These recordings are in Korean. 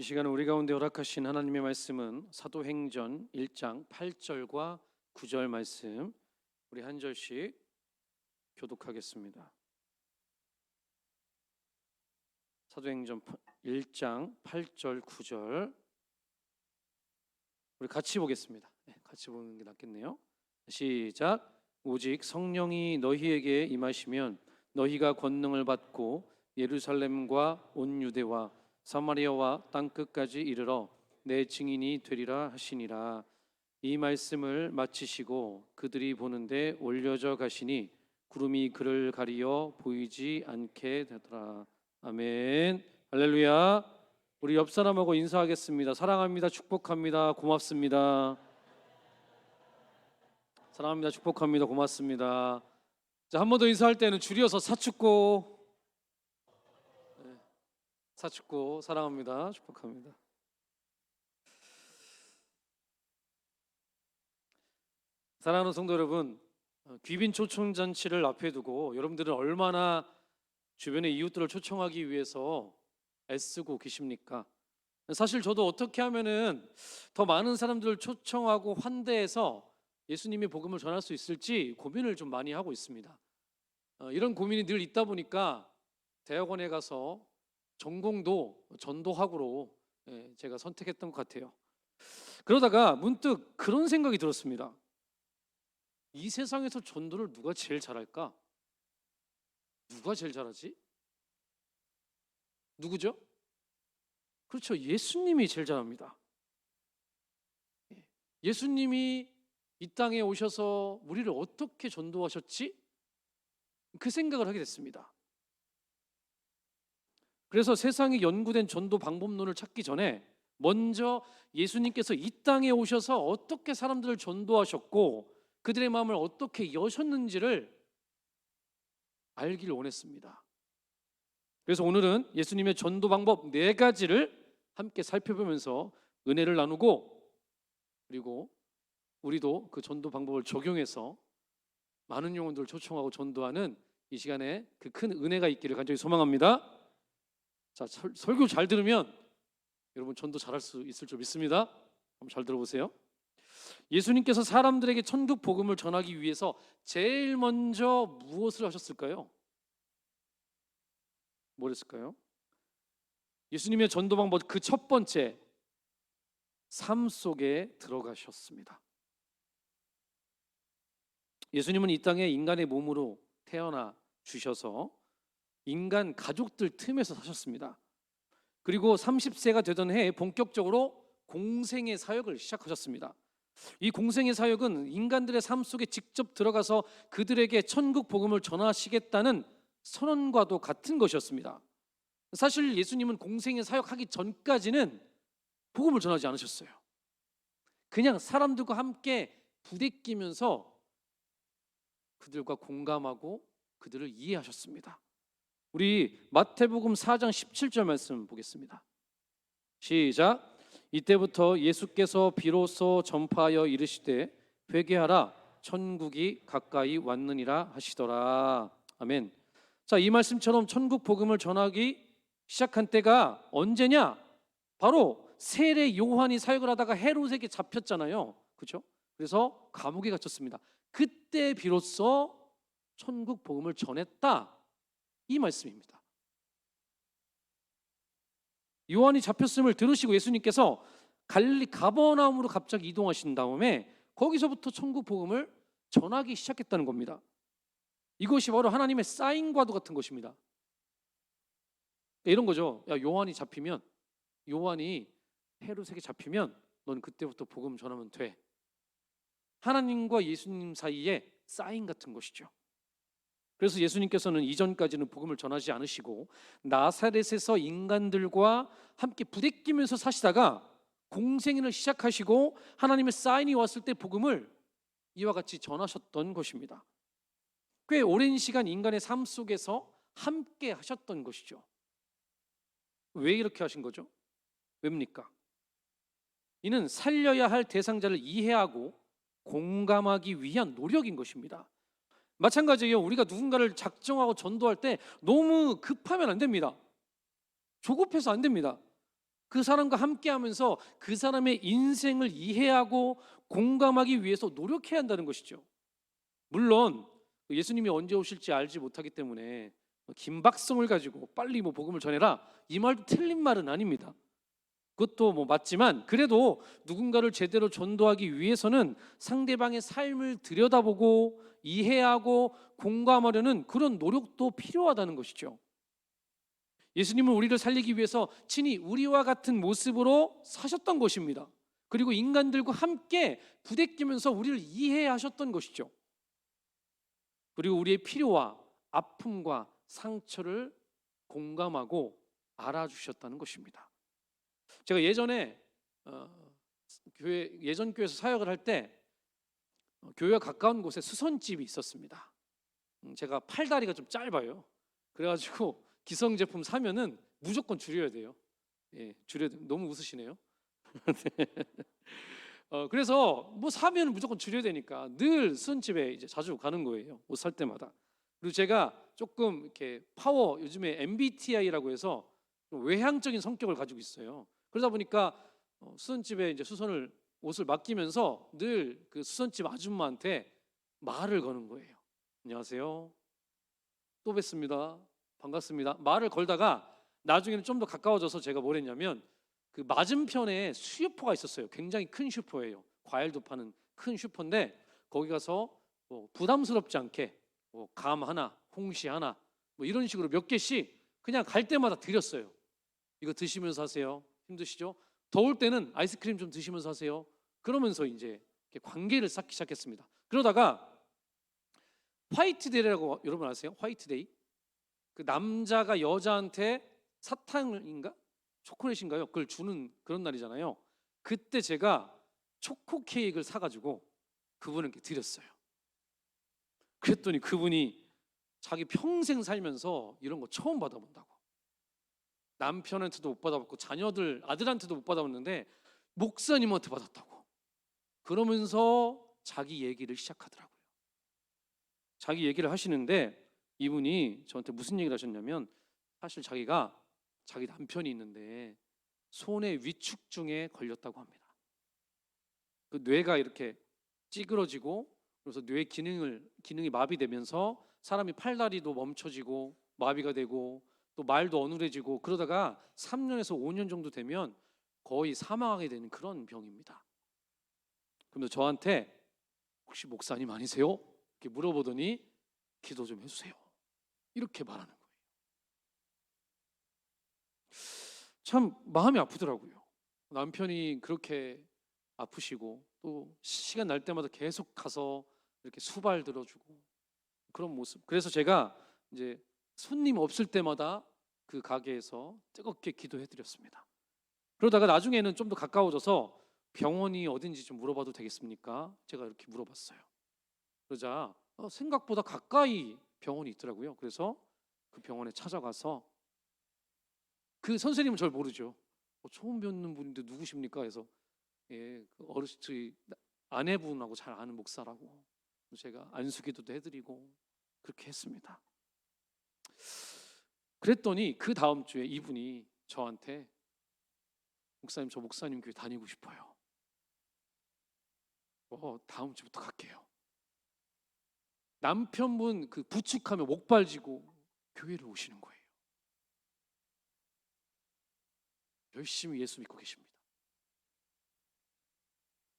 이 시간 우리 가운데 허락하신 하나님의 말씀은 사도행전 1장 8절과 9절 말씀, 우리 한 절씩 교독하겠습니다. 사도행전 1장 8절 9절 우리 같이 보겠습니다. 같이 보는 게 낫겠네요. 시작. 오직 성령이 너희에게 임하시면 너희가 권능을 받고 예루살렘과 온 유대와 사마리아와 땅끝까지 이르러 내 증인이 되리라 하시니라. 이 말씀을 마치시고 그들이 보는데 올려져 가시니 구름이 그를 가리어 보이지 않게 되더라. 아멘. 할렐루야. 우리 옆 사람하고 인사하겠습니다. 사랑합니다. 축복합니다. 고맙습니다. 사랑합니다. 축복합니다. 고맙습니다. 자, 한 번 더 인사할 때는 줄여서 사축고, 사축고, 사랑합니다. 축복합니다. 사랑하는 성도 여러분, 귀빈 초청 잔치를 앞에 두고 여러분들은 얼마나 주변의 이웃들을 초청하기 위해서 애쓰고 계십니까? 사실 저도 어떻게 하면은 더 많은 사람들을 초청하고 환대해서 예수님의 복음을 전할 수 있을지 고민을 좀 많이 하고 있습니다. 이런 고민이 늘 있다 보니까 대학원에 가서 전공도 전도학으로 제가 선택했던 것 같아요. 그러다가 문득 그런 생각이 들었습니다. 이 세상에서 전도를 누가 제일 잘할까? 누가 제일 잘하지? 누구죠? 그렇죠. 예수님이 제일 잘합니다. 예수님이 이 땅에 오셔서 우리를 어떻게 전도하셨지? 그 생각을 하게 됐습니다. 그래서 세상에 연구된 전도 방법론을 찾기 전에 먼저 예수님께서 이 땅에 오셔서 어떻게 사람들을 전도하셨고 그들의 마음을 어떻게 여셨는지를 알기를 원했습니다. 그래서 오늘은 예수님의 전도 방법 4가지를 함께 살펴보면서 은혜를 나누고, 그리고 우리도 그 전도 방법을 적용해서 많은 영혼들을 초청하고 전도하는 이 시간에 그 큰 은혜가 있기를 간절히 소망합니다. 자, 설교 잘 들으면 여러분 전도 잘할 수 있을 줄 믿습니다. 한번 잘 들어보세요. 예수님께서 사람들에게 천국 복음을 전하기 위해서 제일 먼저 무엇을 하셨을까요? 뭘 했을까요? 예수님의 전도 방법 그 첫 번째, 삶 속에 들어가셨습니다. 예수님은 이 땅에 인간의 몸으로 태어나 주셔서 인간 가족들 틈에서 사셨습니다. 그리고 30세가 되던 해에 본격적으로 공생의 사역을 시작하셨습니다. 이 공생의 사역은 인간들의 삶 속에 직접 들어가서 그들에게 천국 복음을 전하시겠다는 선언과도 같은 것이었습니다. 사실 예수님은 공생의 사역하기 전까지는 복음을 전하지 않으셨어요. 그냥 사람들과 함께 부대끼면서 그들과 공감하고 그들을 이해하셨습니다. 우리 마태복음 4장 17절 말씀 보겠습니다. 시작. 이때부터 예수께서 비로소 전파하여 이르시되 회개하라 천국이 가까이 왔느니라 하시더라. 아멘. 자, 이 말씀처럼 천국 복음을 전하기 시작한 때가 언제냐? 바로 세례 요한이 사역을 하다가 헤롯에게 잡혔잖아요. 그렇죠? 그래서 감옥에 갇혔습니다. 그때 비로소 천국 복음을 전했다, 이 말씀입니다. 요한이 잡혔음을 들으시고 예수님께서 갈릴리 가버나움으로 갑자기 이동하신 다음에 거기서부터 천국 복음을 전하기 시작했다는 겁니다. 이것이 바로 하나님의 사인과도 같은 것입니다. 이런 거죠. 야, 요한이 헤롯에게 잡히면 넌 그때부터 복음 전하면 돼. 하나님과 예수님 사이에 사인 같은 것이죠. 그래서 예수님께서는 이전까지는 복음을 전하지 않으시고 나사렛에서 인간들과 함께 부대끼면서 사시다가 공생애를 시작하시고 하나님의 사인이 왔을 때 복음을 이와 같이 전하셨던 것입니다. 꽤 오랜 시간 인간의 삶 속에서 함께 하셨던 것이죠. 왜 이렇게 하신 거죠? 왜입니까? 이는 살려야 할 대상자를 이해하고 공감하기 위한 노력인 것입니다. 마찬가지예요. 우리가 누군가를 작정하고 전도할 때 너무 급하면 안 됩니다. 조급해서 안 됩니다. 그 사람과 함께하면서 그 사람의 인생을 이해하고 공감하기 위해서 노력해야 한다는 것이죠. 물론 예수님이 언제 오실지 알지 못하기 때문에 긴박성을 가지고 빨리 복음을 전해라, 이 말도 틀린 말은 아닙니다. 그것도 맞지만, 그래도 누군가를 제대로 전도하기 위해서는 상대방의 삶을 들여다보고 이해하고 공감하려는 그런 노력도 필요하다는 것이죠. 예수님은 우리를 살리기 위해서 친히 우리와 같은 모습으로 사셨던 것입니다. 그리고 인간들과 함께 부대끼면서 우리를 이해하셨던 것이죠. 그리고 우리의 필요와 아픔과 상처를 공감하고 알아주셨다는 것입니다. 제가 예전에 예전 교회에서 사역을 할 때 교회와 가까운 곳에 수선집이 있었습니다. 제가 팔다리가 좀 짧아요. 그래가지고 기성 제품 사면은 무조건 줄여야 돼요. 예, 줄여야 돼요. 너무 웃으시네요. 그래서 사면 무조건 줄여야 되니까 늘 수선집에 이제 자주 가는 거예요. 옷 살 때마다. 그리고 제가 조금 이렇게 요즘에 MBTI라고 해서 좀 외향적인 성격을 가지고 있어요. 그러다 보니까 수선집에 이제 옷을 맡기면서 늘 그 수선집 아줌마한테 말을 거는 거예요. 안녕하세요. 또 뵙습니다. 반갑습니다. 말을 걸다가 나중에는 좀 더 가까워져서 제가 뭘 했냐면, 그 맞은편에 수유포가 있었어요. 굉장히 큰 슈퍼예요. 과일도 파는 큰 슈퍼인데 거기 가서 부담스럽지 않게 감 하나, 홍시 하나 이런 식으로 몇 개씩 그냥 갈 때마다 드렸어요. 이거 드시면서 하세요. 힘드시죠? 더울 때는 아이스크림 좀 드시면서 하세요. 그러면서 이제 관계를 쌓기 시작했습니다. 그러다가 화이트데이라고 여러분 아세요? 화이트데이? 그 남자가 여자한테 사탕인가? 초콜릿인가요? 그걸 주는 그런 날이잖아요. 그때 제가 초코 케이크를 사가지고 그분에게 드렸어요. 그랬더니 그분이 자기 평생 살면서 이런 거 처음 받아본다고. 남편한테도 못 받아봤고 아들한테도 못 받아봤는데 목사님한테 받았다고. 그러면서 자기 얘기를 시작하더라고요. 자기 얘기를 하시는데 이분이 저한테 무슨 얘기를 하셨냐면, 사실 자기가 자기 남편이 있는데 손의 위축증에 걸렸다고 합니다. 그 뇌가 이렇게 찌그러지고, 그래서 뇌 기능이 마비되면서 사람이 팔다리도 멈춰지고 마비가 되고 또 말도 어눌해지고, 그러다가 3년에서 5년 정도 되면 거의 사망하게 되는 그런 병입니다. 그러면서 저한테 혹시 목사님 아니세요? 이렇게 물어보더니 기도 좀 해주세요. 이렇게 말하는 거예요. 참 마음이 아프더라고요. 남편이 그렇게 아프시고 또 시간 날 때마다 계속 가서 이렇게 수발 들어주고 그런 모습. 그래서 제가 이제 손님 없을 때마다 그 가게에서 뜨겁게 기도해 드렸습니다. 그러다가 나중에는 좀 더 가까워져서 병원이 어딘지 좀 물어봐도 되겠습니까? 제가 이렇게 물어봤어요. 그러자 생각보다 가까이 병원이 있더라고요. 그래서 그 병원에 찾아가서, 그 선생님은 절 모르죠. 처음 뵙는 분인데 누구십니까? 해서 그 어르신 아내분하고 잘 아는 목사라고 제가 안수기도도 해드리고 그렇게 했습니다. 그랬더니 그 다음 주에 이분이 저한테 목사님, 저 목사님 교회 다니고 싶어요. 다음 주부터 갈게요. 남편분 그 부축하며 목발지고 교회를 오시는 거예요. 열심히 예수 믿고 계십니다.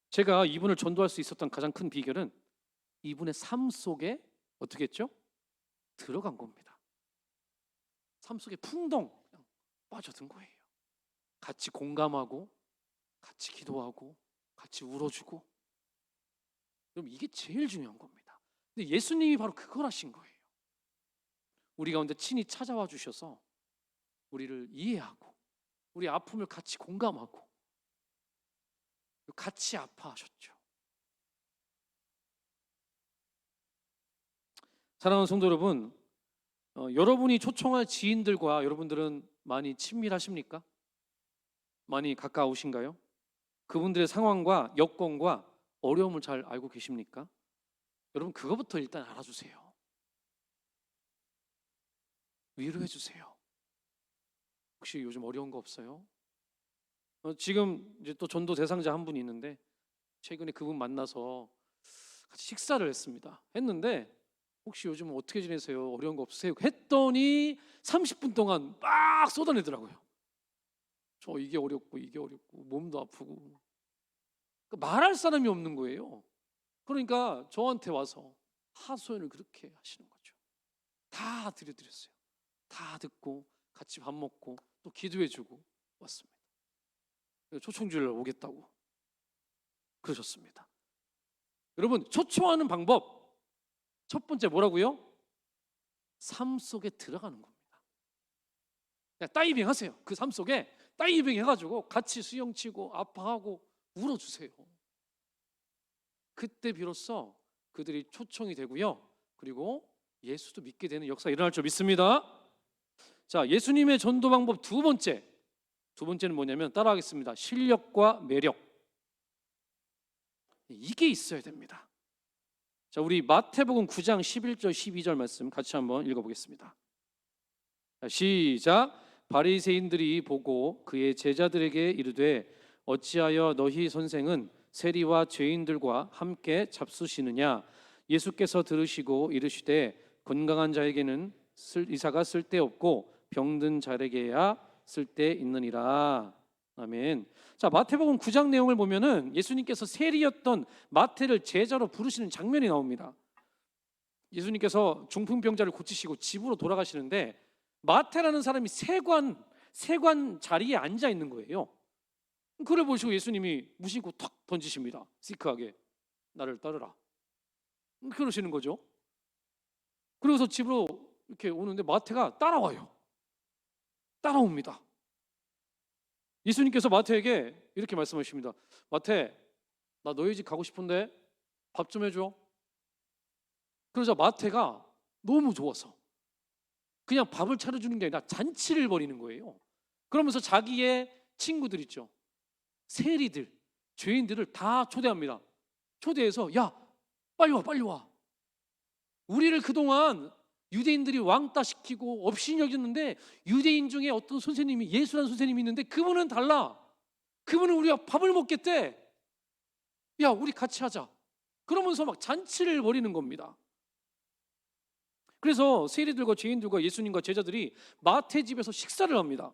제가 이분을 전도할 수 있었던 가장 큰 비결은 이분의 삶 속에 어떻게 했죠? 들어간 겁니다. 삶 속에 풍덩 빠져든 거예요. 같이 공감하고 같이 기도하고 같이 울어주고. 그럼 이게 제일 중요한 겁니다. 근데 예수님이 바로 그걸 하신 거예요. 우리 가운데 친히 찾아와 주셔서 우리를 이해하고 우리 아픔을 같이 공감하고 같이 아파하셨죠. 사랑하는 성도 여러분, 여러분이 초청할 지인들과 여러분들은 많이 친밀하십니까? 많이 가까우신가요? 그분들의 상황과 여건과 어려움을 잘 알고 계십니까? 여러분, 그거부터 일단 알아주세요. 위로해 주세요. 혹시 요즘 어려운 거 없어요? 지금 이제 또 전도 대상자 한 분이 있는데 최근에 그분 만나서 같이 식사를 했는데 혹시 요즘 어떻게 지내세요? 어려운 거 없으세요? 했더니 30분 동안 막 쏟아내더라고요. 저 이게 어렵고 이게 어렵고 몸도 아프고. 그러니까 말할 사람이 없는 거예요. 그러니까 저한테 와서 하소연을 그렇게 하시는 거죠. 다 들려드렸어요. 다 듣고 같이 밥 먹고 또 기도해주고 왔습니다. 초청주일 오겠다고 그러셨습니다. 여러분, 초청하는 방법 첫 번째 뭐라고요? 삶 속에 들어가는 겁니다. 그냥 다이빙 하세요. 그 삶 속에 다이빙 해가지고 같이 수영 치고 아파하고 울어주세요. 그때 비로소 그들이 초청이 되고요. 그리고 예수도 믿게 되는 역사가 일어날 줄 믿습니다. 자, 예수님의 전도 방법 두 번째는 뭐냐면 따라하겠습니다. 실력과 매력. 이게 있어야 됩니다. 자, 우리 마태복음 9장 11절 12절 말씀 같이 한번 읽어보겠습니다. 자, 시작. 바리새인들이 보고 그의 제자들에게 이르되 어찌하여 너희 선생은 세리와 죄인들과 함께 잡수시느냐. 예수께서 들으시고 이르시되 건강한 자에게는 의사가 쓸데없고 병든 자에게야 쓸데있느니라. 아멘. 자, 마태복음 9장 내용을 보면은 예수님께서 세리였던 마태를 제자로 부르시는 장면이 나옵니다. 예수님께서 중풍병자를 고치시고 집으로 돌아가시는데 마태라는 사람이 세관 자리에 앉아 있는 거예요. 그걸 보시고 예수님이 무심코 탁 던지십니다. 시크하게 나를 따르라. 그러시는 거죠. 그래서 집으로 이렇게 오는데 마태가 따라옵니다. 예수님께서 마태에게 이렇게 말씀하십니다. 마태, 나 너희 집 가고 싶은데 밥 좀 해줘. 그러자 마태가 너무 좋아서 그냥 밥을 차려주는 게 아니라 잔치를 벌이는 거예요. 그러면서 자기의 친구들 있죠, 세리들, 죄인들을 다 초대합니다. 초대해서 야, 빨리 와. 우리를 그동안 유대인들이 왕따시키고 업신 여겼는데 유대인 중에 어떤 선생님이, 예수라는 선생님이 있는데 그분은 달라. 그분은 우리가 밥을 먹겠대. 야, 우리 같이 하자. 그러면서 막 잔치를 벌이는 겁니다. 그래서 세리들과 죄인들과 예수님과 제자들이 마태 집에서 식사를 합니다.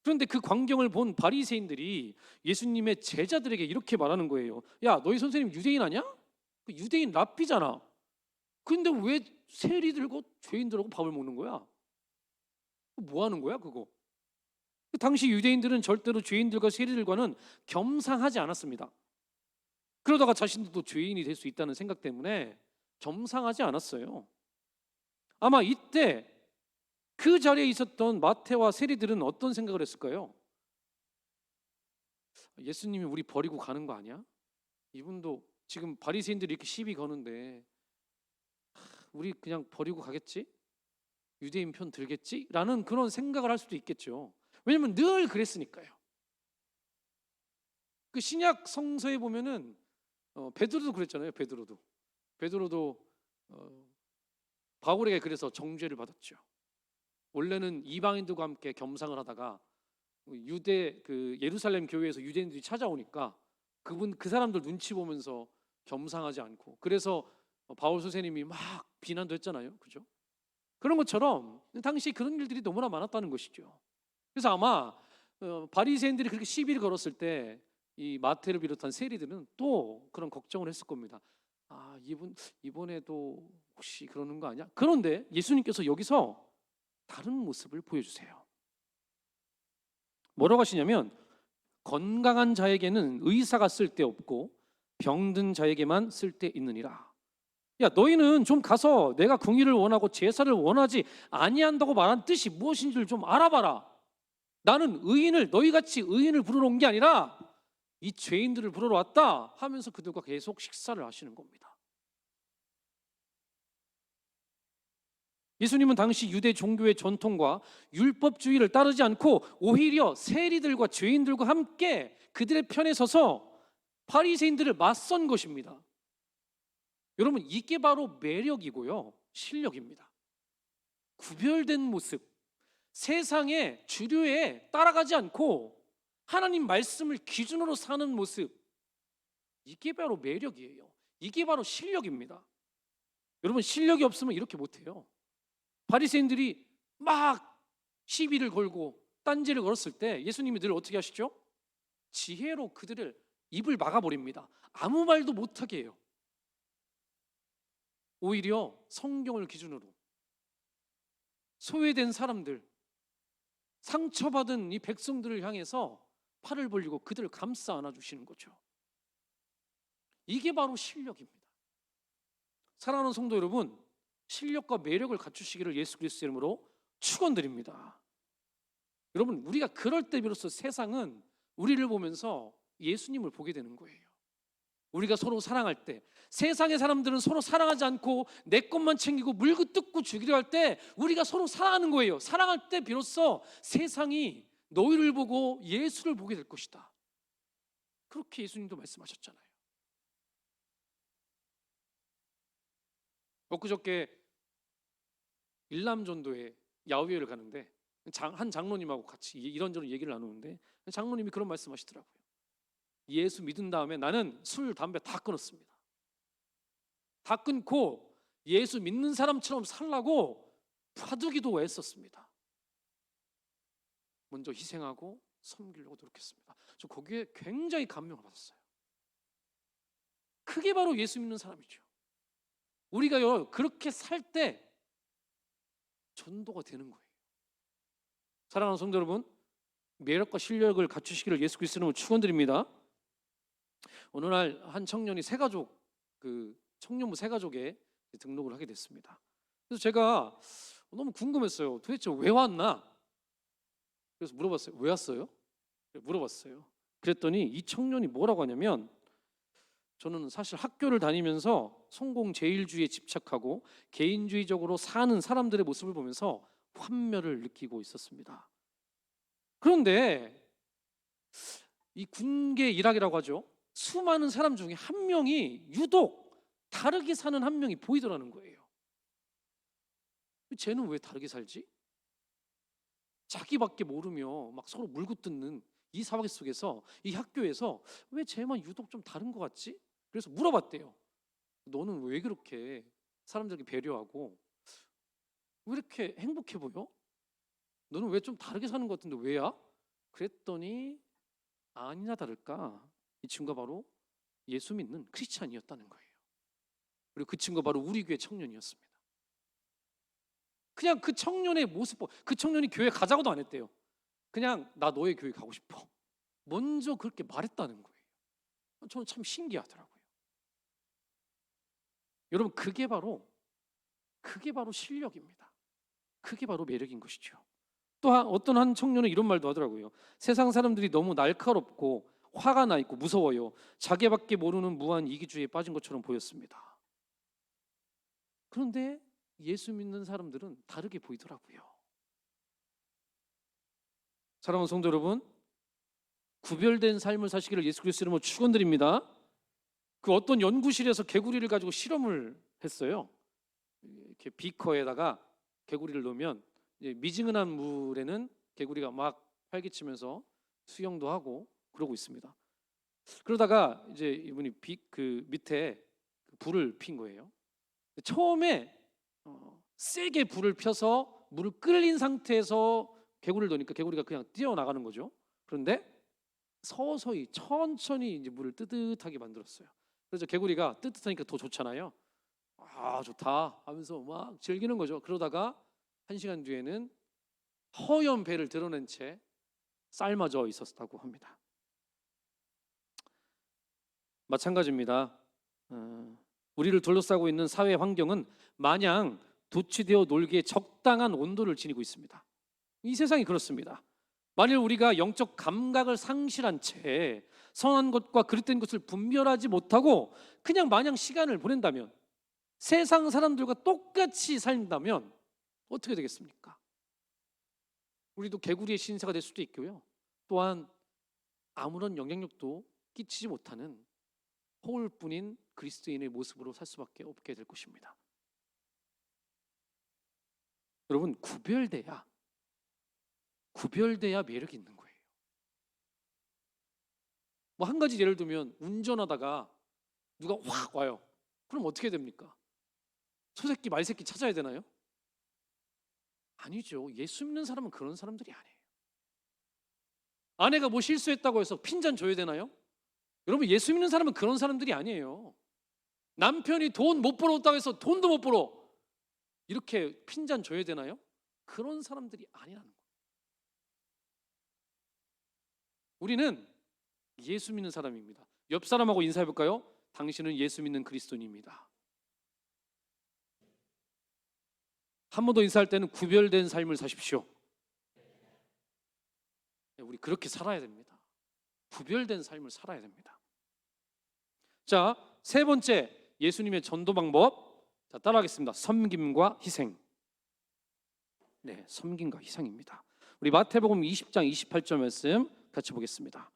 그런데 그 광경을 본 바리새인들이 예수님의 제자들에게 이렇게 말하는 거예요. 야, 너희 선생님 유대인 아니야? 유대인 랍비잖아. 근데 왜 세리들과 죄인들하고 밥을 먹는 거야? 뭐 하는 거야 그거? 당시 유대인들은 절대로 죄인들과 세리들과는 겸상하지 않았습니다. 그러다가 자신들도 죄인이 될 수 있다는 생각 때문에 겸상하지 않았어요. 아마 이때 그 자리에 있었던 마태와 세리들은 어떤 생각을 했을까요? 예수님이 우리 버리고 가는 거 아니야? 이분도 지금 바리새인들이 이렇게 시비 거는데 우리 그냥 버리고 가겠지? 유대인 편 들겠지? 라는 그런 생각을 할 수도 있겠죠. 왜냐면 늘 그랬으니까요. 그 신약 성서에 보면은 베드로도 그랬잖아요. 베드로도 바울에게 그래서 정죄를 받았죠. 원래는 이방인들과 함께 겸상을 하다가 예루살렘 교회에서 유대인들이 찾아오니까 그 사람들 눈치 보면서 겸상하지 않고, 그래서 바울 선생님이 막 비난도 했잖아요. 그죠? 그런 것처럼 당시 그런 일들이 너무나 많았다는 것이죠. 그래서 아마 바리새인들이 그렇게 시비를 걸었을 때 이 마태를 비롯한 세리들은 또 그런 걱정을 했을 겁니다. 아, 이번에도 혹시 그러는 거 아니야? 그런데 예수님께서 여기서 다른 모습을 보여주세요. 뭐라고 하시냐면 건강한 자에게는 의사가 쓸데없고 병든 자에게만 쓸데있느니라. 야, 너희는 좀 가서 내가 궁의를 원하고 제사를 원하지 아니한다고 말한 뜻이 무엇인지를 좀 알아봐라. 나는 너희같이 의인을 부르러 온 게 아니라 이 죄인들을 부르러 왔다 하면서 그들과 계속 식사를 하시는 겁니다. 예수님은 당시 유대 종교의 전통과 율법주의를 따르지 않고 오히려 세리들과 죄인들과 함께 그들의 편에 서서 바리새인들을 맞선 것입니다. 여러분, 이게 바로 매력이고요, 실력입니다. 구별된 모습, 세상의 주류에 따라가지 않고 하나님 말씀을 기준으로 사는 모습, 이게 바로 매력이에요. 이게 바로 실력입니다. 여러분, 실력이 없으면 이렇게 못해요. 바리새인들이 막 시비를 걸고 딴지를 걸었을 때 예수님이 늘 어떻게 하시죠? 지혜로 그들을 입을 막아버립니다. 아무 말도 못하게 해요. 오히려 성경을 기준으로 소외된 사람들, 상처받은 이 백성들을 향해서 팔을 벌리고 그들을 감싸 안아주시는 거죠. 이게 바로 실력입니다. 사랑하는 성도 여러분, 실력과 매력을 갖추시기를 예수 그리스도의 이름으로 축원드립니다. 여러분, 우리가 그럴 때 비로소 세상은 우리를 보면서 예수님을 보게 되는 거예요. 우리가 서로 사랑할 때, 세상의 사람들은 서로 사랑하지 않고 내 것만 챙기고 물고 뜯고 죽이려 할 때 우리가 서로 사랑하는 거예요. 사랑할 때 비로소 세상이 너희를 보고 예수를 보게 될 것이다. 그렇게 예수님도 말씀하셨잖아요. 엊그저께 일남전도에 야외를 가는데 한 장로님하고 같이 이런저런 얘기를 나누는데 장로님이 그런 말씀하시더라고요. 예수 믿은 다음에 나는 술, 담배 다 끊었습니다. 다 끊고 예수 믿는 사람처럼 살라고 화두기도 애썼습니다. 먼저 희생하고 섬기려고 노력했습니다. 저 거기에 굉장히 감명을 받았어요. 그게 바로 예수 믿는 사람이죠. 우리가요, 그렇게 살 때 전도가 되는 거예요. 사랑하는 성도 여러분, 매력과 실력을 갖추시기를 예수 그리스도로 축원드립니다. 어느 날 한 청년이 새가족, 청년부 새가족에 등록을 하게 됐습니다. 그래서 제가 너무 궁금했어요. 도대체 왜 왔나? 그래서 물어봤어요. 왜 왔어요? 물어봤어요. 그랬더니 이 청년이 뭐라고 하냐면, 저는 사실 학교를 다니면서 성공제일주의에 집착하고 개인주의적으로 사는 사람들의 모습을 보면서 환멸을 느끼고 있었습니다. 그런데 이 군계 일학이라고 하죠. 수많은 사람 중에 한 명이 유독 다르게 사는 한 명이 보이더라는 거예요. 쟤는 왜 다르게 살지? 자기밖에 모르며 막 서로 물고 뜯는 이 사회 속에서, 이 학교에서 왜 쟤만 유독 좀 다른 것 같지? 그래서 물어봤대요. 너는 왜 그렇게 사람들에게 배려하고 왜 이렇게 행복해 보여? 너는 왜 좀 다르게 사는 것 같은데 왜야? 그랬더니 아니나 다를까 이 친구가 바로 예수 믿는 크리스찬이었다는 거예요. 그리고 그 친구가 바로 우리 교회 청년이었습니다. 그냥 그 청년의 모습, 그 청년이 교회 가자고도 안 했대요. 그냥 나 너의 교회 가고 싶어. 먼저 그렇게 말했다는 거예요. 저는 참 신기하더라고요. 여러분, 그게 바로 실력입니다. 그게 바로 매력인 것이죠. 또 어떤 한 청년은 이런 말도 하더라고요. 세상 사람들이 너무 날카롭고 화가 나 있고 무서워요. 자기밖에 모르는 무한 이기주의에 빠진 것처럼 보였습니다. 그런데 예수 믿는 사람들은 다르게 보이더라고요. 사랑하는 성도 여러분, 구별된 삶을 사시기를 예수 그리스도의 이름으로 축원드립니다. 그 어떤 연구실에서 개구리를 가지고 실험을 했어요. 이렇게 비커에다가 개구리를 넣으면 이제 미지근한 물에는 개구리가 막 활기치면서 수영도 하고 그러고 있습니다. 그러다가 이제 이분이 그 밑에 불을 핀 거예요. 처음에 세게 불을 펴서 물을 끓인 상태에서 개구리를 넣으니까 개구리가 그냥 뛰어나가는 거죠. 그런데 서서히 천천히 이제 물을 뜨뜻하게 만들었어요. 그래서 개구리가 뜨뜻하니까 더 좋잖아요. 아, 좋다 하면서 막 즐기는 거죠. 그러다가 1시간 뒤에는 허연 배를 드러낸 채 삶아져 있었다고 합니다. 마찬가지입니다. 우리를 둘러싸고 있는 사회 환경은 마냥 도취되어 놀기에 적당한 온도를 지니고 있습니다. 이 세상이 그렇습니다. 만일 우리가 영적 감각을 상실한 채 선한 것과 그릇된 것을 분별하지 못하고 그냥 마냥 시간을 보낸다면, 세상 사람들과 똑같이 산다면 어떻게 되겠습니까? 우리도 개구리의 신세가 될 수도 있고요. 또한 아무런 영향력도 끼치지 못하는 허울뿐인 그리스도인의 모습으로 살 수밖에 없게 될 것입니다. 여러분, 구별돼야 매력이 있는 거예요. 뭐 한 가지 예를 들면 운전하다가 누가 확 와요. 그럼 어떻게 됩니까? 소새끼 말새끼 찾아야 되나요? 아니죠. 예수 믿는 사람은 그런 사람들이 아니에요. 아내가 뭐 실수했다고 해서 핀잔 줘야 되나요? 여러분, 예수 믿는 사람은 그런 사람들이 아니에요. 남편이 돈 못 벌었다고 해서 돈도 못 벌어, 이렇게 핀잔 줘야 되나요? 그런 사람들이 아니라는 거예요. 우리는 예수 믿는 사람입니다. 옆 사람하고 인사해 볼까요? 당신은 예수 믿는 그리스도인입니다. 한 번 더 인사할 때는 구별된 삶을 사십시오. 우리 그렇게 살아야 됩니다. 구별된 삶을 살아야 됩니다. 자, 세 번째 예수님의 전도 방법. 자, 따라하겠습니다. 섬김과 희생. 네, 섬김과 희생입니다. 우리 마태복음 20장 28절 말씀 같이 보겠습니다.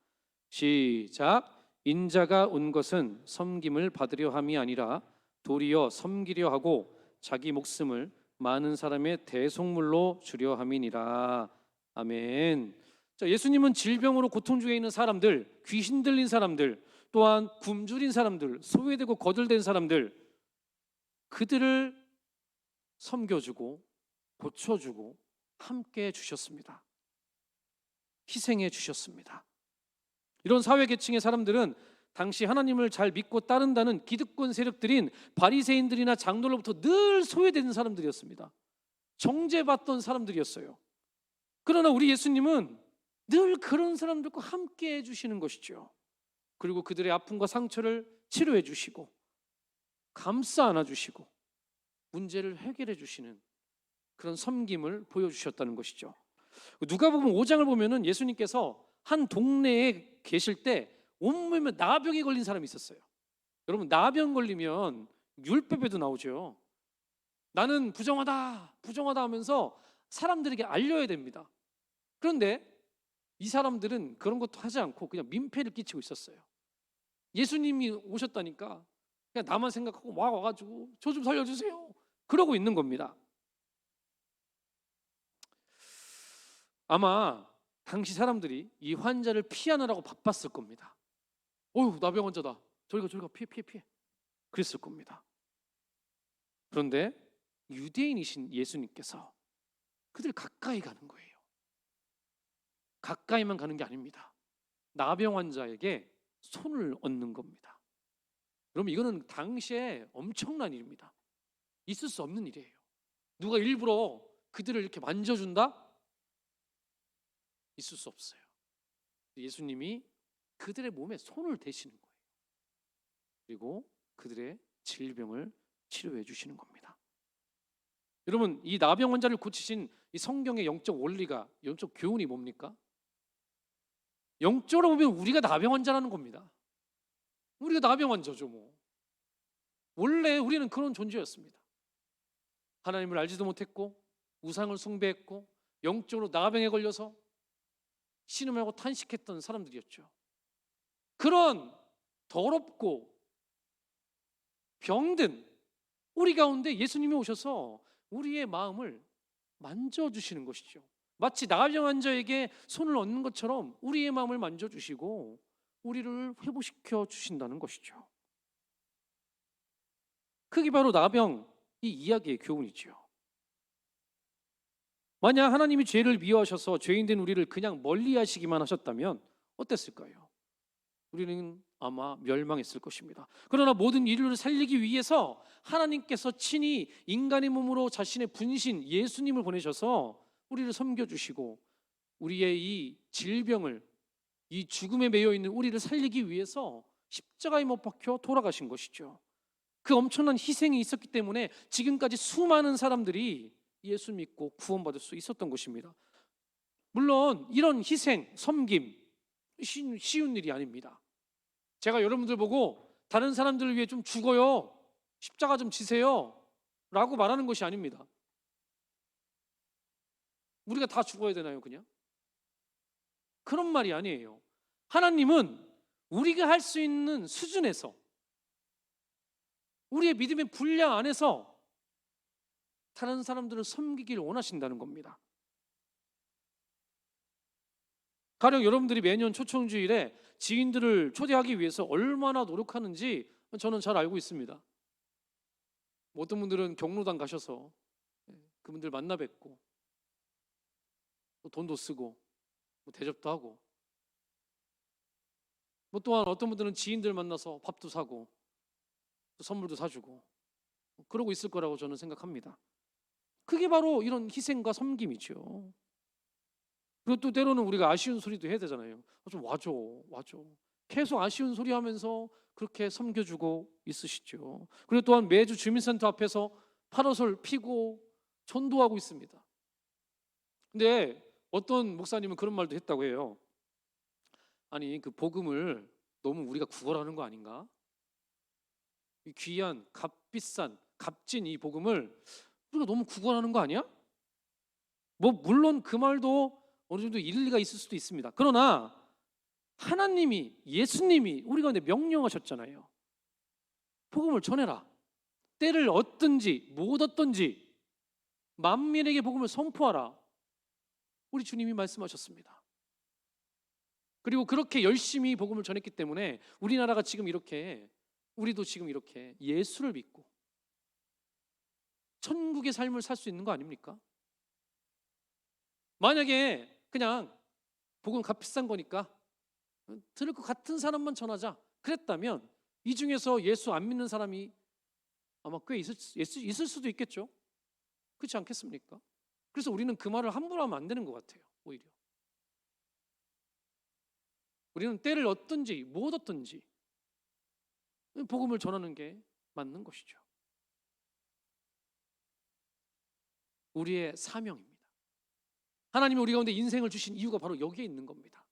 시작. 인자가 온 것은 섬김을 받으려 함이 아니라 도리어 섬기려 하고 자기 목숨을 많은 사람의 대속물로 주려 함이니라. 아멘. 자, 예수님은 질병으로 고통 중에 있는 사람들, 귀신 들린 사람들, 또한 굶주린 사람들, 소외되고 거들된 사람들, 그들을 섬겨주고 고쳐주고 함께 해주셨습니다. 희생해 주셨습니다. 이런 사회계층의 사람들은 당시 하나님을 잘 믿고 따른다는 기득권 세력들인 바리새인들이나 장로로부터 늘 소외되는 사람들이었습니다. 정죄받던 사람들이었어요. 그러나 우리 예수님은 늘 그런 사람들과 함께 해주시는 것이죠. 그리고 그들의 아픔과 상처를 치료해 주시고 감싸 안아주시고 문제를 해결해 주시는 그런 섬김을 보여주셨다는 것이죠. 누가복음 5장을 보면은 예수님께서 한 동네에 계실 때 온몸에 나병이 걸린 사람이 있었어요. 여러분, 나병 걸리면 율법에도 나오죠. 나는 부정하다 하면서 사람들에게 알려야 됩니다. 그런데 이 사람들은 그런 것도 하지 않고 그냥 민폐를 끼치고 있었어요. 예수님이 오셨다니까 그냥 나만 생각하고 막 와가지고 저 좀 살려주세요 그러고 있는 겁니다. 아마 당시 사람들이 이 환자를 피하느라고 바빴을 겁니다. 어휴, 나병 환자다, 저리가 피해 그랬을 겁니다. 그런데 유대인이신 예수님께서 그들 가까이 가는 거예요. 가까이만 가는 게 아닙니다. 나병 환자에게 손을 얹는 겁니다. 여러분, 이거는 당시에 엄청난 일입니다. 있을 수 없는 일이에요. 누가 일부러 그들을 이렇게 만져준다? 있을 수 없어요. 예수님이 그들의 몸에 손을 대시는 거예요. 그리고 그들의 질병을 치료해 주시는 겁니다. 여러분, 이 나병 환자를 고치신 이 성경의 영적 원리가, 영적 교훈이 뭡니까? 영적으로 보면 우리가 나병 환자라는 겁니다. 우리가 나병 환자죠 뭐. 원래 우리는 그런 존재였습니다. 하나님을 알지도 못했고 우상을 숭배했고 영적으로 나병에 걸려서 신음하고 탄식했던 사람들이었죠. 그런 더럽고 병든 우리 가운데 예수님이 오셔서 우리의 마음을 만져주시는 것이죠. 마치 나병 환자에게 손을 얹는 것처럼 우리의 마음을 만져주시고 우리를 회복시켜 주신다는 것이죠. 그게 바로 나병 이 이야기의 교훈이죠. 만약 하나님이 죄를 미워하셔서 죄인된 우리를 그냥 멀리하시기만 하셨다면 어땠을까요? 우리는 아마 멸망했을 것입니다. 그러나 모든 인류를 살리기 위해서 하나님께서 친히 인간의 몸으로 자신의 분신 예수님을 보내셔서 우리를 섬겨주시고 우리의 이 질병을, 이 죽음에 매여 있는 우리를 살리기 위해서 십자가에 못 박혀 돌아가신 것이죠. 그 엄청난 희생이 있었기 때문에 지금까지 수많은 사람들이 예수 믿고 구원받을 수 있었던 것입니다. 물론 이런 희생, 섬김 쉬운 일이 아닙니다. 제가 여러분들 보고 다른 사람들을 위해 좀 죽어요, 십자가 좀 지세요 라고 말하는 것이 아닙니다. 우리가 다 죽어야 되나요 그냥? 그런 말이 아니에요. 하나님은 우리가 할 수 있는 수준에서, 우리의 믿음의 분량 안에서 다른 사람들을 섬기기를 원하신다는 겁니다. 가령 여러분들이 매년 초청주일에 지인들을 초대하기 위해서 얼마나 노력하는지 저는 잘 알고 있습니다. 어떤 분들은 경로당 가셔서 그분들 만나 뵙고 또 돈도 쓰고 뭐 대접도 하고, 뭐 또한 어떤 분들은 지인들 만나서 밥도 사고 또 선물도 사주고 그러고 있을 거라고 저는 생각합니다. 그게 바로 이런 희생과 섬김이죠. 그리고 또 때로는 우리가 아쉬운 소리도 해야 되잖아요. 좀 와줘, 와줘. 계속 아쉬운 소리 하면서 그렇게 섬겨주고 있으시죠. 그리고 또한 매주 주민센터 앞에서 파라솔 피고 전도하고 있습니다. 근데 어떤 목사님은 그런 말도 했다고 해요. 아니, 그 복음을 너무 우리가 구걸하는 거 아닌가? 이 귀한 값비싼 값진 이 복음을 우리가 너무 구걸하는 거 아니야? 뭐 물론 그 말도 어느 정도 일리가 있을 수도 있습니다. 그러나 하나님이, 예수님이 우리 가운데 명령하셨잖아요. 복음을 전해라. 때를 얻든지 못 얻든지 만민에게 복음을 선포하라. 우리 주님이 말씀하셨습니다. 그리고 그렇게 열심히 복음을 전했기 때문에 우리나라가 지금 이렇게, 우리도 지금 이렇게 예수를 믿고 천국의 삶을 살 수 있는 거 아닙니까? 만약에 그냥 복음 값비싼 거니까 들을 것 같은 사람만 전하자 그랬다면 이 중에서 예수 안 믿는 사람이 아마 꽤 있을 수도 있겠죠. 그렇지 않겠습니까? 그래서 우리는 그 말을 함부로 하면 안 되는 것 같아요. 오히려 우리는 때를 얻든지 못 얻든지 복음을 전하는 게 맞는 것이죠. 우리의 사명입니다. 하나님이 우리 가운데 인생을 주신 이유가 바로 여기에 있는 겁니다.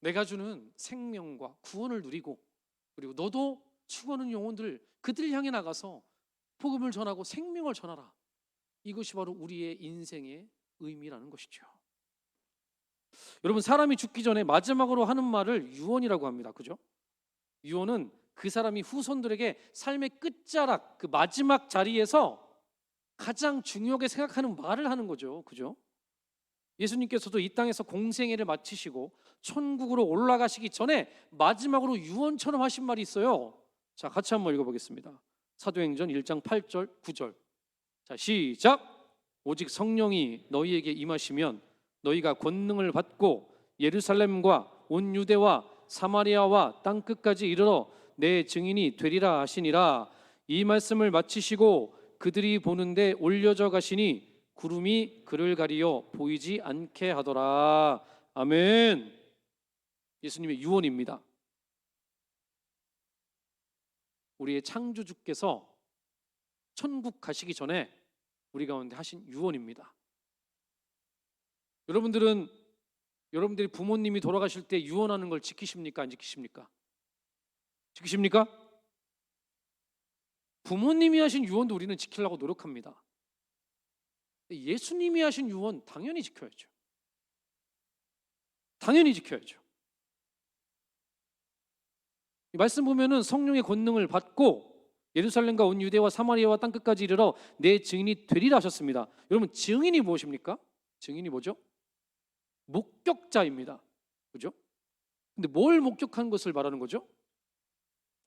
내가 주는 생명과 구원을 누리고, 그리고 너도 추구하는 영혼들, 그들 향해 나가서 복음을 전하고 생명을 전하라. 이것이 바로 우리의 인생의 의미라는 것이죠. 여러분, 사람이 죽기 전에 마지막으로 하는 말을 유언이라고 합니다. 그죠? 유언은 그 사람이 후손들에게 삶의 끝자락, 그 마지막 자리에서 가장 중요하게 생각하는 말을 하는 거죠. 그죠? 예수님께서도 이 땅에서 공생애를 마치시고 천국으로 올라가시기 전에 마지막으로 유언처럼 하신 말이 있어요. 자, 같이 한번 읽어보겠습니다. 사도행전 1장 8절 9절. 자, 시작. 오직 성령이 너희에게 임하시면 너희가 권능을 받고 예루살렘과 온 유대와 사마리아와 땅끝까지 이르러 내 증인이 되리라 하시니라. 이 말씀을 마치시고 그들이 보는데 올려져 가시니 구름이 그를 가리어 보이지 않게 하더라. 아멘. 예수님의 유언입니다. 우리의 창조주께서 천국 가시기 전에 우리 가운데 하신 유언입니다. 여러분들이 부모님이 돌아가실 때 유언하는 걸 지키십니까? 안 지키십니까? 지키십니까? 부모님이 하신 유언도 우리는 지키려고 노력합니다. 예수님이 하신 유언 당연히 지켜야죠. 당연히 지켜야죠. 이 말씀 보면은 성령의 권능을 받고 예루살렘과 온 유대와 사마리아와 땅끝까지 이르러 내 증인이 되리라 하셨습니다. 여러분, 증인이 무엇입니까? 증인이 뭐죠? 목격자입니다. 그죠? 근데 뭘 목격한 것을 말하는 거죠?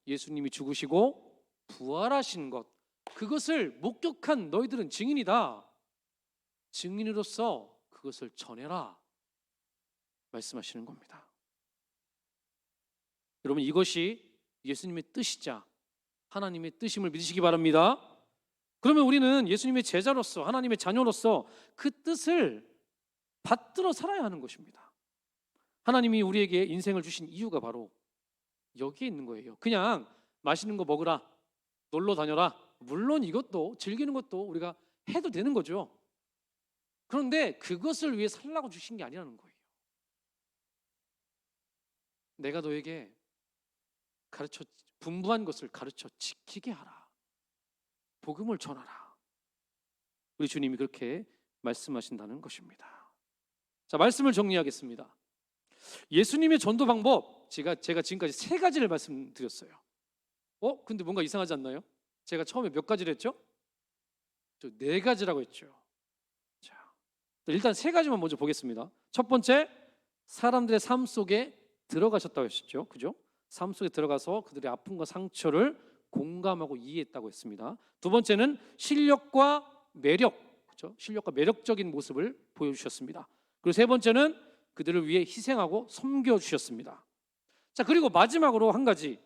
예수님이 죽으시고 부활하신 것, 그것을 목격한 너희들은 증인이다. 증인으로서 그것을 전해라 말씀하시는 겁니다. 여러분, 이것이 예수님의 뜻이자 하나님의 뜻임을 믿으시기 바랍니다. 그러면 우리는 예수님의 제자로서, 하나님의 자녀로서 그 뜻을 받들어 살아야 하는 것입니다. 하나님이 우리에게 인생을 주신 이유가 바로 여기에 있는 거예요. 그냥 맛있는 거 먹으라, 놀러 다녀라, 물론 이것도 즐기는 것도 우리가 해도 되는 거죠. 그런데 그것을 위해 살라고 주신 게 아니라는 거예요. 내가 너에게 가르쳐 분부한 것을 가르쳐 지키게 하라. 복음을 전하라. 우리 주님이 그렇게 말씀하신다는 것입니다. 자, 말씀을 정리하겠습니다. 예수님의 전도 방법, 제가 지금까지 3가지를 말씀드렸어요. 근데 뭔가 이상하지 않나요? 제가 처음에 몇 가지를 했죠? 저 4가지라고 했죠. 자, 일단 3가지만 먼저 보겠습니다. 첫 번째, 사람들의 삶 속에 들어가셨다고 했었죠. 그죠? 삶 속에 들어가서 그들의 아픔과 상처를 공감하고 이해했다고 했습니다. 두 번째는 실력과 매력, 그렇죠? 실력과 매력적인 모습을 보여주셨습니다. 그리고 세 번째는 그들을 위해 희생하고 섬겨주셨습니다. 자, 그리고 마지막으로 한 가지,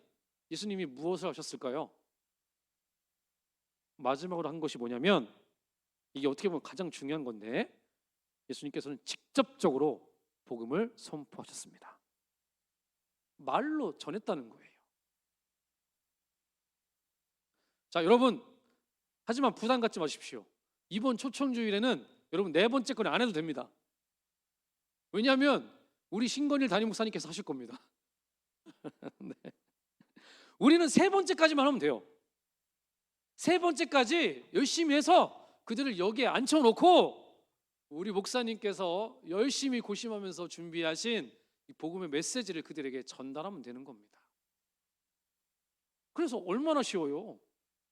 예수님이 무엇을 하셨을까요? 마지막으로 한 것이 뭐냐면, 이게 어떻게 보면 가장 중요한 건데, 예수님께서는 직접적으로 복음을 선포하셨습니다. 말로 전했다는 거예요. 자, 여러분, 하지만 부담 갖지 마십시오. 이번 초청주일에는 여러분 네 번째 거는 안 해도 됩니다. 왜냐하면 우리 신건일 담임 목사님께서 하실 겁니다. 네. 우리는 세 번째까지만 하면 돼요. 세 번째까지 열심히 해서 그들을 여기에 앉혀놓고 우리 목사님께서 열심히 고심하면서 준비하신 이 복음의 메시지를 그들에게 전달하면 되는 겁니다. 그래서 얼마나 쉬워요.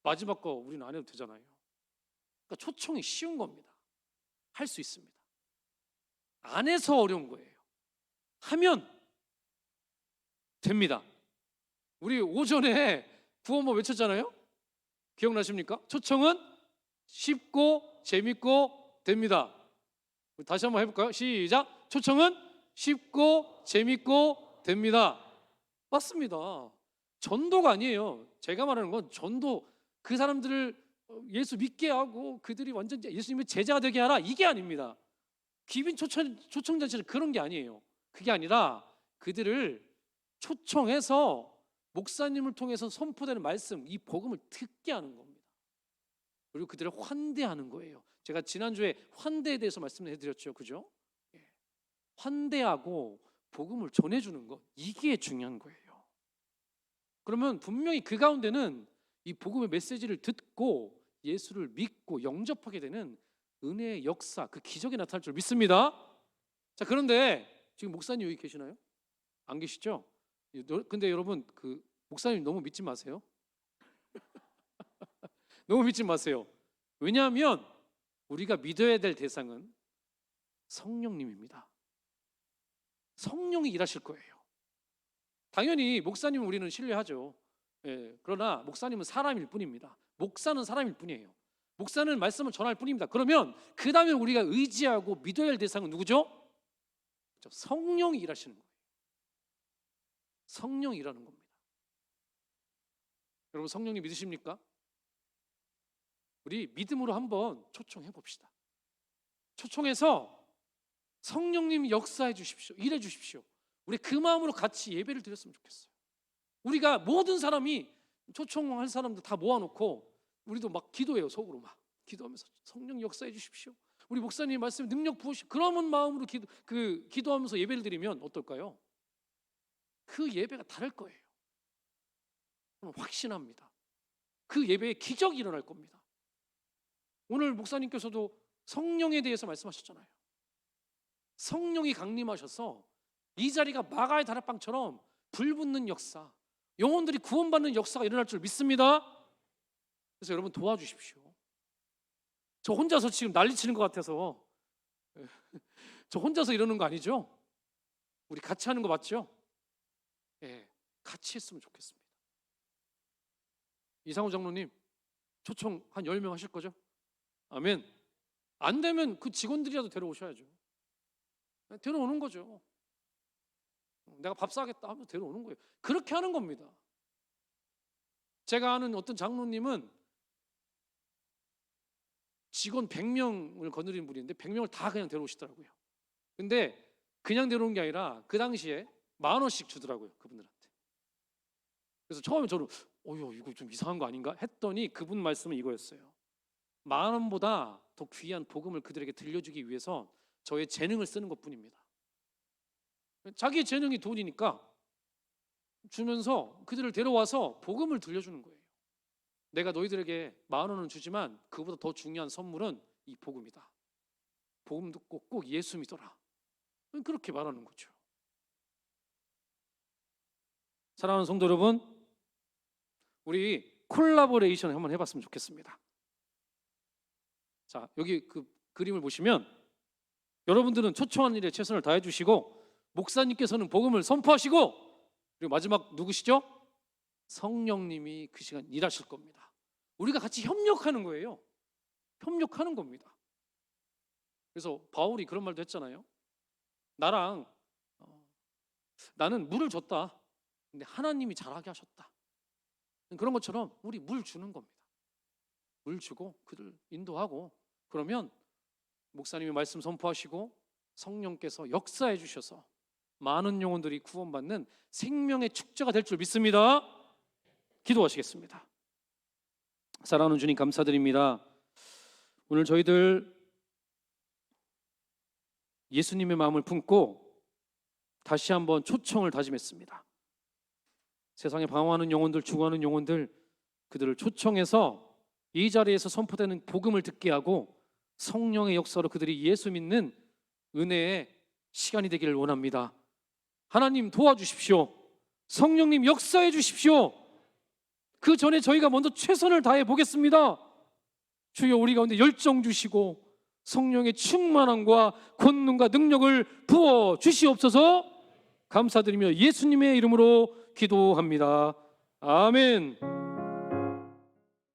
마지막 거 우리는 안 해도 되잖아요. 그러니까 초청이 쉬운 겁니다. 할 수 있습니다. 안 해서 어려운 거예요. 하면 됩니다. 우리 오전에 구원모 외쳤잖아요. 기억나십니까? 초청은 쉽고 재밌고 됩니다. 다시 한번 해볼까요? 시작. 초청은 쉽고 재밌고 됩니다. 맞습니다. 전도가 아니에요. 제가 말하는 건 전도, 그 사람들을 예수 믿게 하고 그들이 완전 예수님의 제자가 되게 하라, 이게 아닙니다. 기빈 초청잔치는 그런 게 아니에요. 그게 아니라 그들을 초청해서 목사님을 통해서 선포되는 말씀, 이 복음을 듣게 하는 겁니다. 그리고 그들을 환대하는 거예요. 제가 지난주에 환대에 대해서 말씀을 해드렸죠. 그죠? 환대하고 복음을 전해주는 것, 이게 중요한 거예요. 그러면 분명히 그 가운데는 이 복음의 메시지를 듣고 예수를 믿고 영접하게 되는 은혜의 역사, 그 기적이 나타날 줄 믿습니다. 자, 그런데 지금 목사님 여기 계시나요? 안 계시죠? 근데 여러분, 그 목사님 너무 믿지 마세요. 너무 믿지 마세요. 왜냐하면 우리가 믿어야 될 대상은 성령님입니다. 성령이 일하실 거예요. 당연히 목사님은 우리는 신뢰하죠. 그러나 목사님은 사람일 뿐입니다. 목사는 사람일 뿐이에요. 목사는 말씀을 전할 뿐입니다. 그러면 그 다음에 우리가 의지하고 믿어야 할 대상은 누구죠? 성령이 일하시는 거예요. 성령이 일하는 겁니다. 여러분, 성령님 믿으십니까? 우리 믿음으로 한번 초청해 봅시다. 초청해서 성령님 역사해 주십시오. 일해 주십시오. 우리 그 마음으로 같이 예배를 드렸으면 좋겠어요. 우리가 모든 사람이 초청할 사람들 다 모아놓고 우리도 막 기도해요. 속으로 막 기도하면서 성령 역사해 주십시오. 우리 목사님 말씀 능력 부으시고, 그런 마음으로 기도하면서 예배를 드리면 어떨까요? 그 예배가 다를 거예요. 확신합니다. 그 예배에 기적이 일어날 겁니다. 오늘 목사님께서도 성령에 대해서 말씀하셨잖아요. 성령이 강림하셔서 이 자리가 마가의 다락방처럼 불붙는 역사, 영혼들이 구원받는 역사가 일어날 줄 믿습니다. 그래서 여러분 도와주십시오. 저 혼자서 지금 난리치는 것 같아서 저 혼자서 이러는 거 아니죠? 우리 같이 하는 거 맞죠? 같이 했으면 좋겠습니다. 이상호 장로님, 초청 한 10명 하실 거죠? 아멘. 안 되면 그 직원들이라도 데려오셔야죠. 데려오는 거죠. 내가 밥 사겠다 하면 데려오는 거예요. 그렇게 하는 겁니다. 제가 아는 어떤 장로님은 직원 100명을 거느린 분인데 100명을 다 그냥 데려오시더라고요. 근데 그냥 데려온 게 아니라 그 당시에 10,000원씩 주더라고요, 그분들한테. 그래서 처음에 저는 이거 좀 이상한 거 아닌가 했더니 그분 말씀은 이거였어요. 10,000원보다 더 귀한 복음을 그들에게 들려주기 위해서 저의 재능을 쓰는 것뿐입니다. 자기 재능이 돈이니까 주면서 그들을 데려와서 복음을 들려주는 거예요. 내가 너희들에게 10,000원은 주지만 그보다 더 중요한 선물은 이 복음이다. 복음 듣고 꼭 예수 믿어라. 그렇게 말하는 거죠. 사랑하는 성도 여러분, 우리 콜라보레이션 한번 해봤으면 좋겠습니다. 자, 여기 그 그림을 보시면 여러분들은 초청한 일에 최선을 다해 주시고 목사님께서는 복음을 선포하시고, 그리고 마지막 누구시죠? 성령님이 그 시간 일하실 겁니다. 우리가 같이 협력하는 거예요. 협력하는 겁니다. 그래서 바울이 그런 말도 했잖아요. 나는 물을 줬다. 근데 하나님이 자라게 하셨다. 그런 것처럼 우리 물 주는 겁니다. 물 주고 그들 인도하고, 그러면 목사님이 말씀 선포하시고 성령께서 역사해 주셔서 많은 영혼들이 구원받는 생명의 축제가 될 줄 믿습니다. 기도하시겠습니다. 사랑하는 주님, 감사드립니다. 오늘 저희들 예수님의 마음을 품고 다시 한번 초청을 다짐했습니다. 세상에 방황하는 영혼들, 죽어가는 영혼들, 그들을 초청해서 이 자리에서 선포되는 복음을 듣게 하고 성령의 역사로 그들이 예수 믿는 은혜의 시간이 되기를 원합니다. 하나님 도와주십시오. 성령님 역사해 주십시오. 그 전에 저희가 먼저 최선을 다해 보겠습니다. 주여, 우리 가운데 열정 주시고 성령의 충만함과 권능과 능력을 부어 주시옵소서. 감사드리며 예수님의 이름으로 기도합니다. 아멘.